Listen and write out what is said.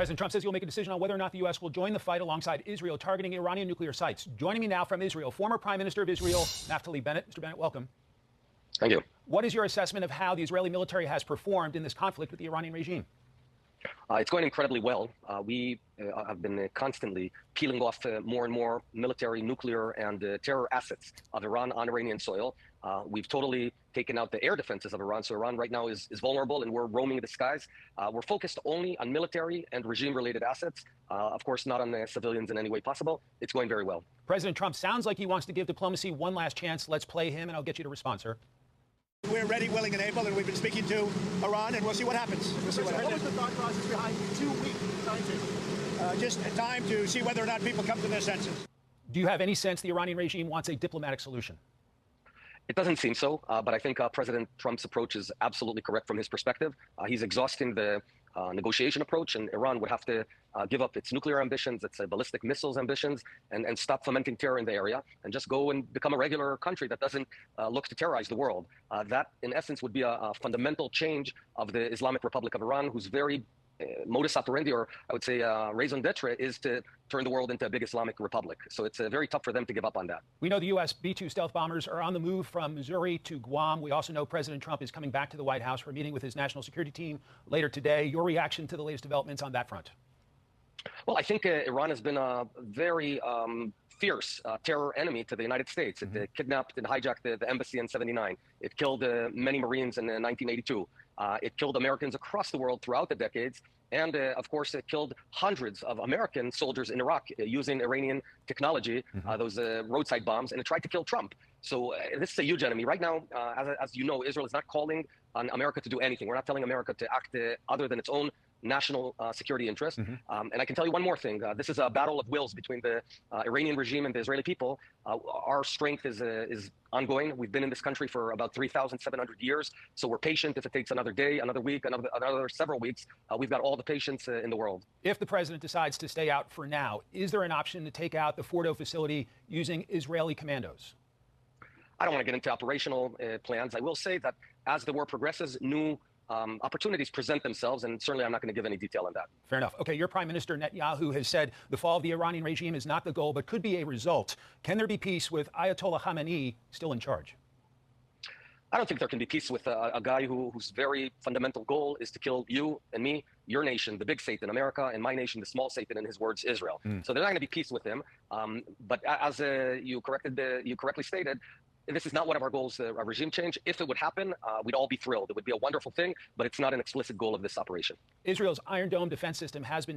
President Trump says he'll make a decision on whether or not the U.S. will join the fight alongside Israel targeting Iranian nuclear sites. Joining me now from Israel, former Prime Minister of Israel, Naftali Bennett. Mr. Bennett, welcome. Thank you. What is your assessment of how the Israeli military has performed in this conflict with the Iranian regime? It's going incredibly well. We have been constantly peeling off more and more military, nuclear, and terror assets of Iran on Iranian soil. We've totally taken out the air defenses of Iran, so Iran right now is vulnerable, and we're roaming the skies. We're focused only on military and regime-related assets, of course not on the civilians in any way possible. It's going very well. President Trump sounds like he wants to give diplomacy one last chance. Let's play him, and I'll get you to respond, sir. We're ready, willing, and able, and we've been speaking to Iran, and we'll see what happens. What was the thought process behind 2 week timetable? Just time to see whether or not people come to their senses. Do you have any sense the Iranian regime wants a diplomatic solution? It doesn't seem so, but I think President Trump's approach is absolutely correct from his perspective. He's exhausting the negotiation approach, and Iran would have to give up its nuclear ambitions, its ballistic missiles ambitions, and stop fomenting terror in the area, and just go and become a regular country that doesn't look to terrorize the world. That, in essence, would be a fundamental change of the Islamic Republic of Iran, whose very modus operandi, or I would say raison d'etre, is to turn the world into a big Islamic republic. So it's very tough for them to give up on that. We know the U.S. B-2 stealth bombers are on the move from Missouri to Guam. We also know President Trump is coming back to the White House for a meeting with his national security team later today. Your reaction to the latest developments on that front? Well, I think Iran has been a very fierce terror enemy to the United States. It kidnapped and hijacked the embassy in '79. It killed many Marines in 1982. It killed Americans across the world throughout the decades. And, of course, it killed hundreds of American soldiers in Iraq using Iranian technology, those roadside bombs, and it tried to kill Trump. So this is a huge enemy. Right now, as you know, Israel is not calling on America to do anything. We're not telling America to act other than its own national security interest. And I can tell you one more thing. This is a battle of wills between the Iranian regime and the Israeli people. Our strength is ongoing. We've been in this country for about 3,700 years. So we're patient. If it takes another day, another week, another several weeks, we've got all the patience in the world. If the president decides to stay out for now, is there an option to take out the Fordo facility using Israeli commandos? I don't want to get into operational plans. I will say that as the war progresses, new opportunities present themselves, and certainly I'm not going to give any detail on that. Fair enough. Okay, your Prime Minister Netanyahu has said the fall of the Iranian regime is not the goal, but could be a result. Can there be peace with Ayatollah Khamenei still in charge? I don't think there can be peace with a guy whose very fundamental goal is to kill you and me, your nation, the big Satan, America, and my nation, the small Satan, in his words, Israel. So there's not going to be peace with him. But as you correctly stated, this is not one of our goals, a regime change. If it would happen, we'd all be thrilled. It would be a wonderful thing, but it's not an explicit goal of this operation. Israel's Iron Dome defense system has been